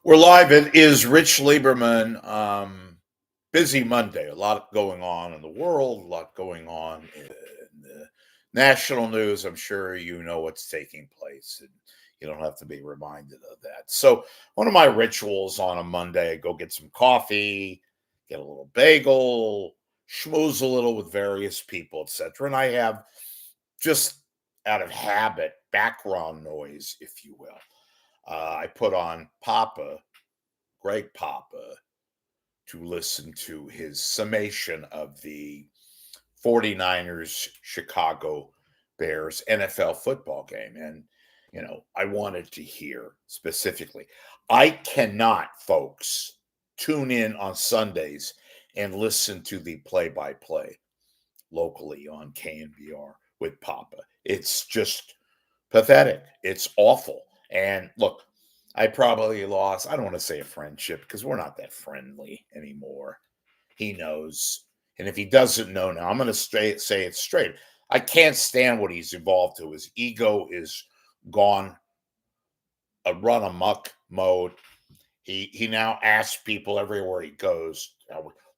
We're live. It is Rich Lieberman. Busy Monday. A lot going on in the world, a lot going on in the national news. I'm sure you know what's taking place, and you don't have to be reminded of that. So, one of my rituals on a Monday, I go get some coffee, get a little bagel, schmooze a little with various people, etc. And I have just out of habit background noise, if you will. I put on Papa, Greg Papa, to listen to his summation of the 49ers Chicago Bears NFL football game. And, I wanted to hear specifically. I cannot, folks, tune in on Sundays and listen to the play by play locally on KNBR with Papa. It's just pathetic. It's awful. And look, I probably lost, I don't want to say a friendship because we're not that friendly anymore. He knows. And if he doesn't know now, I'm going to say it straight. I can't stand what he's evolved to. His ego is gone a run amok mode. He now asks people everywhere he goes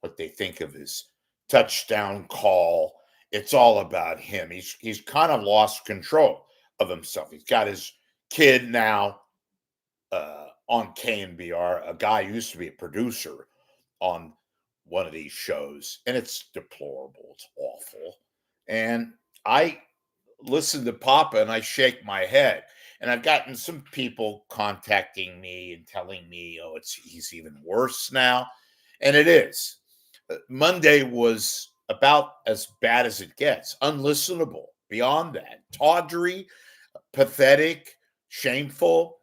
what they think of his touchdown call. It's all about him. He's kind of lost control of himself. He's got his kid now on KNBR, a guy who used to be a producer on one of these shows, and it's deplorable. It's awful. And I listen to Papa and I shake my head. And I've gotten some people contacting me and telling me, oh, he's even worse now. And it is. Monday was about as bad as it gets. Unlistenable. Beyond that. Tawdry, pathetic, shameful.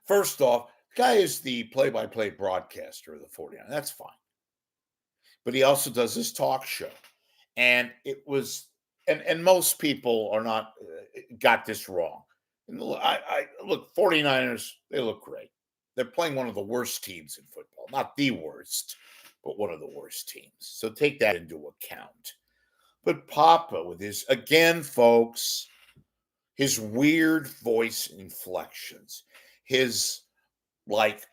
First off, the guy is the play-by-play broadcaster of the 49ers. That's fine. But he also does his talk show. And it was, and most people are not, got this wrong. I look, 49ers, they look great. They're playing one of the worst teams in football. Not the worst, but one of the worst teams. So take that into account. But Papa, with his, again, folks, his weird voice inflections, his like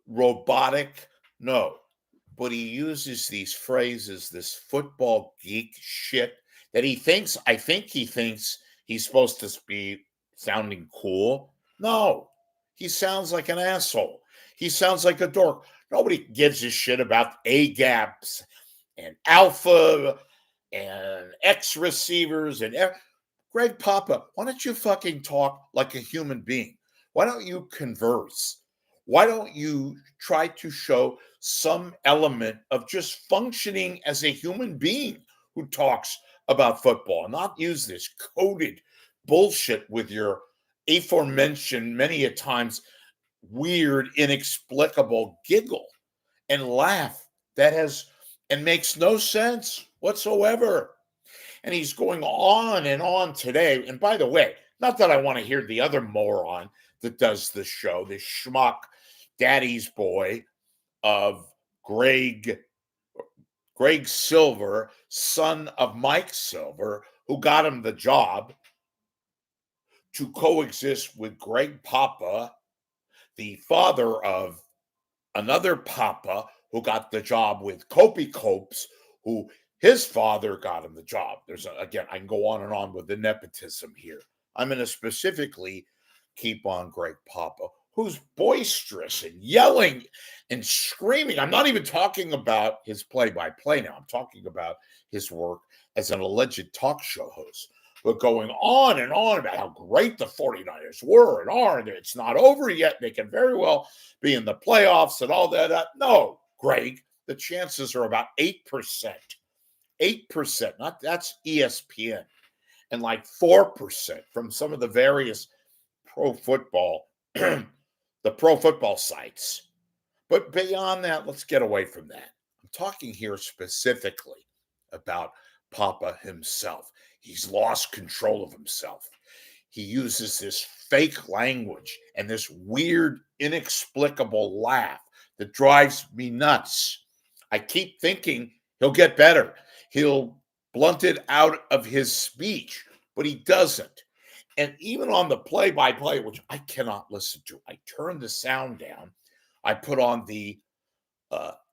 robotic, no, but he uses these phrases, this football geek shit that I think he thinks he's supposed to be sounding cool. No, he sounds like an asshole. He sounds like a dork. Nobody gives a shit about A gaps and alpha and X receivers and Greg Papa. Why don't you fucking talk like a human being? Why don't you converse? Why don't you try to show some element of just functioning as a human being who talks about football and not use this coded bullshit with your aforementioned many a times weird, inexplicable giggle and laugh that has and makes no sense whatsoever. And he's going on and on today. And by the way, not that I want to hear the other moron that does the show, this schmuck daddy's boy of Greg Silver, son of Mike Silver, who got him the job to coexist with Greg Papa, the father of another Papa who got the job with Kopi Copes, who his father got him the job. Again, I can go on and on with the nepotism here. I'm going to specifically keep on Greg Papa, who's boisterous and yelling and screaming. I'm not even talking about his play-by-play now. I'm talking about his work as an alleged talk show host. But going on and on about how great the 49ers were and are, and it's not over yet. They can very well be in the playoffs and all that. No, Greg, the chances are about 8%. 8%, not that's ESPN, and like 4% from some of the various pro football, the pro football sites. But beyond that, let's get away from that. I'm talking here specifically about Papa himself. He's lost control of himself. He uses this fake language and this weird, inexplicable laugh that drives me nuts. I keep thinking he'll get better. He'll blunt it out of his speech, but he doesn't. And even on the play-by-play, which I cannot listen to, I turn the sound down I put on the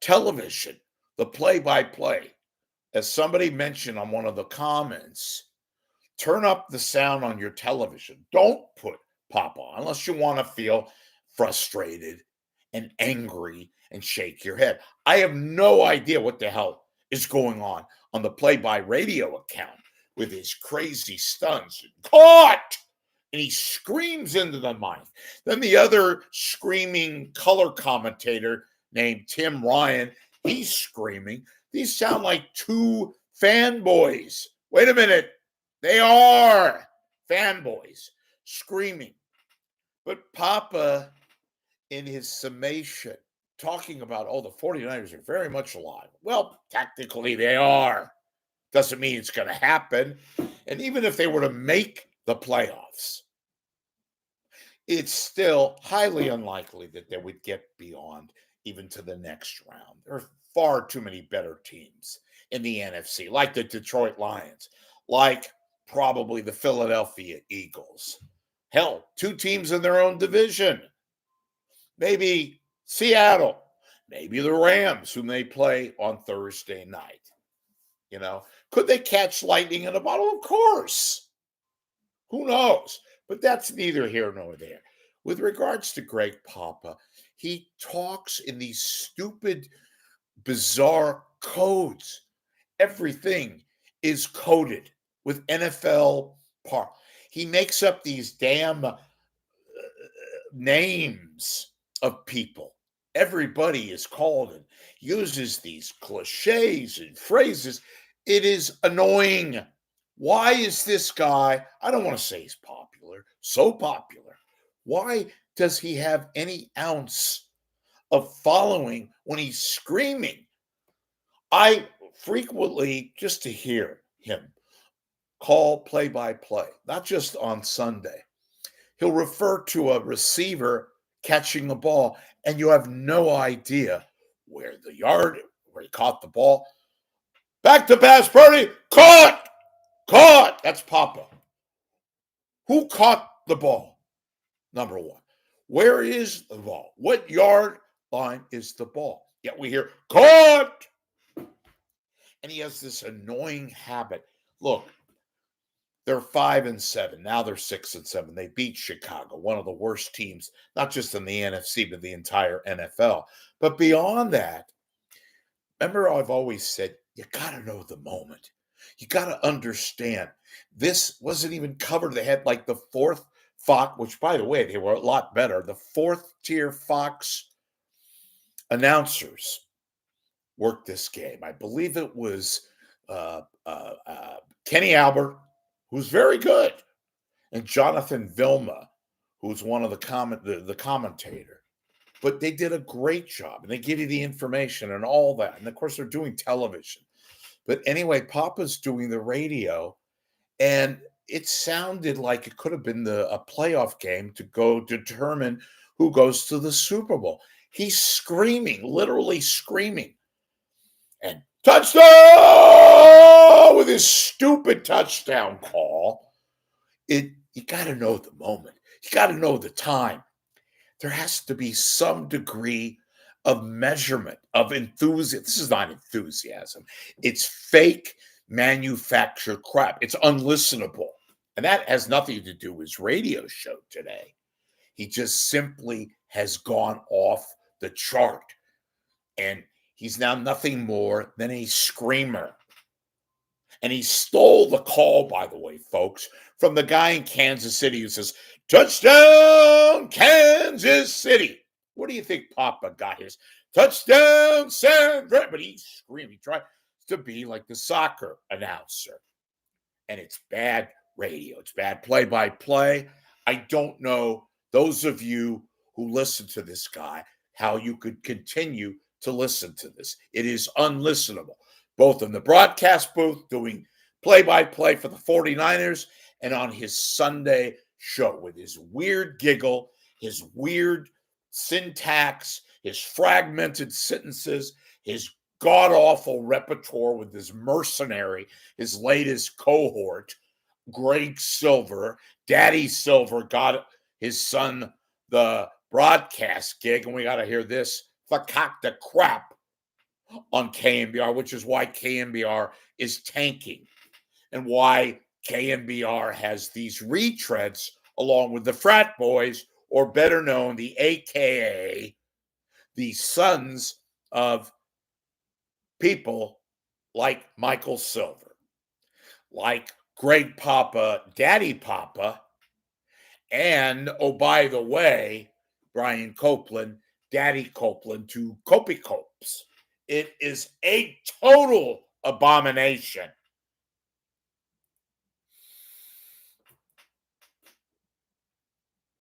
television, the play-by-play. As somebody mentioned on one of the comments, turn up the sound on your television. Don't put Papa on unless you want to feel frustrated and angry and shake your head. I have no idea what the hell is going on the play-by-radio account with his crazy stunts. Caught! And he screams into the mic. Then the other screaming color commentator named Tim Ryan, he's screaming. These sound like two fanboys. Wait a minute. They are fanboys screaming. But Papa, in his summation, talking about, the 49ers are very much alive. Well, tactically they are. Doesn't mean it's going to happen. And even if they were to make the playoffs, it's still highly unlikely that they would get beyond even to the next round. There are far too many better teams in the NFC, like the Detroit Lions, like probably the Philadelphia Eagles. Hell, two teams in their own division. Maybe Seattle, maybe the Rams, whom they play on Thursday night. Could they catch lightning in a bottle? Of course. Who knows? But that's neither here nor there. With regards to Greg Papa, he talks in these stupid, bizarre codes. Everything is coded with NFL part. He makes up these damn names of people. Everybody is called and uses these cliches and phrases. It is annoying. Why is this guy, I don't want to say he's popular, so popular. Why does he have any ounce of following when he's screaming? I frequently, just to hear him call play-by-play, not just on Sunday, he'll refer to a receiver catching the ball, and you have no idea where he caught the ball. Back to pass, Purdy, caught! That's Papa. Who caught the ball? Number one. Where is the ball? What yard line is the ball? Yet we hear, caught! And he has this annoying habit. Look, they're 5-7. Now they're 6-7. They beat Chicago, one of the worst teams, not just in the NFC, but the entire NFL. But beyond that, remember I've always said, you got to know the moment. You got to understand. This wasn't even covered. They had like the fourth Fox, which, by the way, they were a lot better. The fourth-tier Fox announcers worked this game. I believe it was Kenny Albert, who's very good, and Jonathan Vilma, who's one of the commentator. But they did a great job, and they give you the information and all that. And, of course, they're doing television. But anyway, Papa's doing the radio, and it sounded like it could have been a playoff game to go determine who goes to the Super Bowl. He's screaming, literally screaming. And touchdown with his stupid touchdown call. You got to know the moment. You got to know the time. There has to be some degree of measurement, of enthusiasm. This is not enthusiasm. It's fake manufactured crap. It's unlistenable. And that has nothing to do with his radio show today. He just simply has gone off the chart. And he's now nothing more than a screamer. And he stole the call, by the way, folks, from the guy in Kansas City who says, touchdown, Kansas City. What do you think Papa got his? Touchdown, Sandra. But he's screaming. He tried to be like the soccer announcer. And it's bad radio. It's bad play-by-play. I don't know, those of you who listen to this guy, how you could continue to listen to this. It is unlistenable, both in the broadcast booth doing play-by-play for the 49ers and on his Sunday show with his weird giggle, his weird syntax, his fragmented sentences, his god-awful repertoire with his mercenary, his latest cohort, Greg Silver. Daddy Silver got his son the broadcast gig, and we got to hear this fakakta crap on KNBR, which is why KNBR is tanking and why KNBR has these retreads along with the frat boys, or better known, the AKA, the sons of people like Michael Silver, like Greg Papa, Daddy Papa, and, oh, by the way, Brian Copeland, Daddy Copeland to Copy Copes. It is a total abomination.